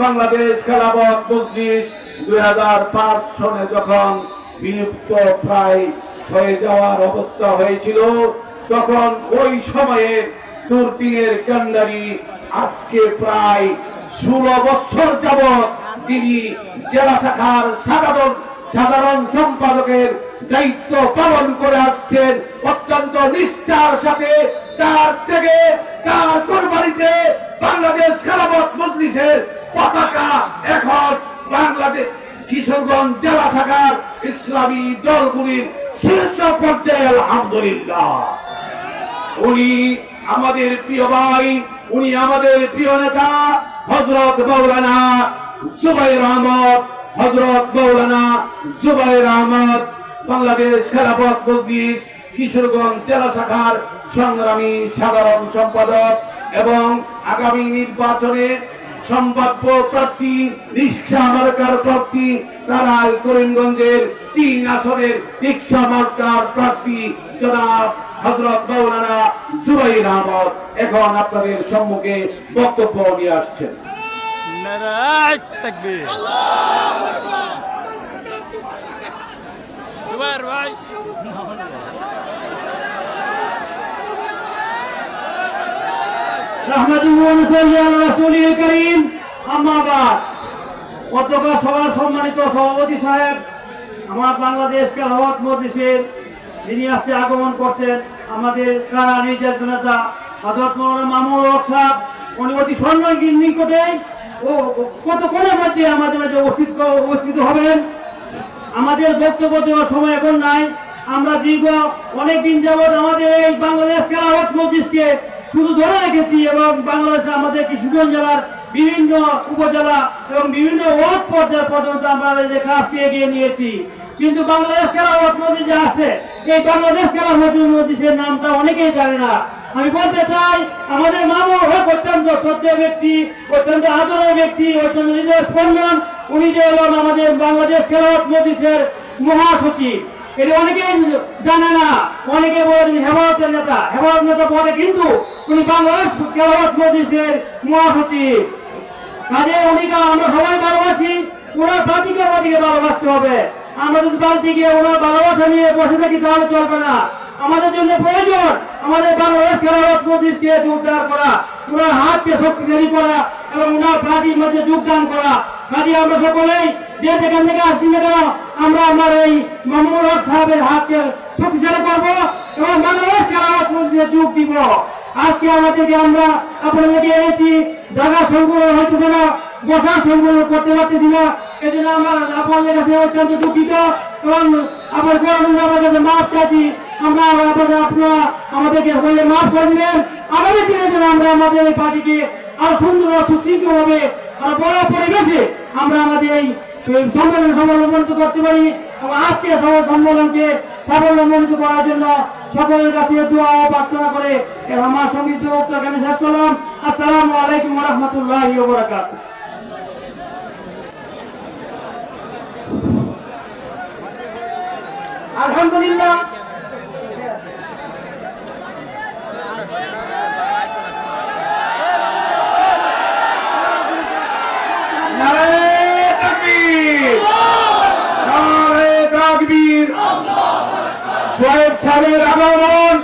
বাংলাদেশ খেলাফত মজলিস 2005 সনে যখন বিলুপ্ত প্রায় হয়ে যাওয়ার অবস্থা হয়েছিল, তখন ওই সময়ে দুর্দিনের কান্ডারি আজকে প্রায় 16 বছর যাবৎ যিনি জেলা শাখার সাধারণ সম্পাদকের দায়িত্ব পালন করে আসছেন অত্যন্ত নিষ্ঠার সাথে। তার থেকে তার কোরবানিতে বাংলাদেশ খেলাফত মজলিসের পতাকা এখন বাংলাদেশ কিশোরগঞ্জ জেলা শাখার ইসলামী দলগুলির শীর্ষ পর্যায়ে আলহামদুলিল্লাহ। উনি আমাদের প্রিয় ভাই, উনি আমাদের প্রিয় নেতা হযরত মাওলানা জুবায়ের আহমদ, হযরত মাওলানা জুবায়ের আহমদ বাংলাদেশ খেলাফত মজলিস কিশোরগঞ্জ জেলা শাখার সংগ্রামী সাধারণ সম্পাদক এবং আগামী নির্বাচনে সম্ভাব্য প্রার্থী রিকশা মার্কার প্রার্থী তারাল করিমগঞ্জের 3 আসনের রিকশা মার্কার প্রার্থী জনাব হযরত মাওলানা জুবায়ের আহমদ এখন আপনাদের সম্মুখে বক্তব্য নিয়ে আসছেন। নারায়ে তাকবীর। আল্লাহু আকবার। জুবায়ের ভাই সম্মানিত সভাপতি সাহেব, আমার বাংলাদেশ খেলাফত মজলিসের যিনি আজকে আগমন করছেন আমাদের কারা নির্যাতিত নেতা হযরত মাওলানা মামুনুল হক সাহেব, উনি অতি সম্মানের নিকটে ও কতক্ষণের মধ্যে আমাদের মাঝে উপস্থিত হবেন। আমাদের বক্তব্য দেওয়ার সময় এখন নাই। আমরা দীর্ঘ অনেকদিন যাবৎ আমাদের এই বাংলাদেশ খেলাফত মজলিসকে শুধু ধরে রেখেছি এবং বাংলাদেশে আমাদের কিশোরগঞ্জ জেলার বিভিন্ন উপজেলা এবং বিভিন্ন ওয়ার্ড পর্যায় পর্যন্ত আমরা যে কাজকে এগিয়ে নিয়েছি, কিন্তু বাংলাদেশ খেলাফত মজলিস যে আছে, এই বাংলাদেশ খেলাফত মজলিসের নামটা অনেকেই জানে না। আমি বলতে চাই, আমাদের মামুনুল হক অত্যন্ত শ্রদ্ধেয় ব্যক্তি, অত্যন্ত আদরের ব্যক্তি, অত্যন্ত হৃদয় স্পন্দন। উনি যে হলেন আমাদের বাংলাদেশ খেলাফত মজলিসের মহাসচিব। এটা অনেকেই জানে না, অনেকে বলেন হেফাজতের নেতা, হেফাজত নেতা বলে, কিন্তু উনি বাংলাদেশ খেলাফত মজলিসের মহাসচিব। কাজে উনিকে আমরা সবাই ভালোবাসি, ওনার বাতিকে ভালোবাসতে হবে। আমরা যদি বাড়িতে গিয়ে ওনার ভালোবাসা নিয়ে বসে থাকি তাহলে চলবে না। আমাদের জন্য প্রয়োজন আমাদের বাংলাদেশ খেলাফত মজলিসকে জোরদার করা, ওনার হাতকে শক্তিশালী করা এবং ওনার পার্টির মধ্যে যোগদান করা। কাজে আমরা সকলেই যে যেখান থেকে আসছি না কেন, আমরা আমার এই মামুনুল হক সাহেবের হাতকে শক্তিশালী করবো এবং বাংলাদেশ খেলাফত মজলিসে যোগ দিব। আজকে আমাদেরকে আমরা আপনাদেরকে এনেছি, জায়গা সংকুলন হইতেছে না, বসার সংকুলন করতে পারতেছি না, এই জন্য আমরা আপনাদের কাছে অত্যন্ত দুঃখিত এবং আপনার আমার কাছে মাফ চাইছি। আমরা আপনারা আমাদেরকে বলে মাফ করে দিবেন। আগামী দিনের জন্য আমরা আমাদের এই পার্টিকে আরো সুন্দর সুশৃঙ্খল ভাবে আরো বড় পরিবেশে আমরা আমাদের এই সম্মেলন করতে পারি এবং আজকে সম্মেলনকে সাফল্যমণ্ডিত করার জন্য সকলের কাছে দোয়া ও প্রার্থনা করে আমার সংগীত আমি শেষ করলাম। আসসালামু আলাইকুম ওয়া রাহমাতুল্লাহি ওয়া বারাকাতুহু। আলহামদুলিল্লাহ, নারায়ে তাকবীর, নারায়ে তাকবীর। সোহেব সাহেবের আগমন।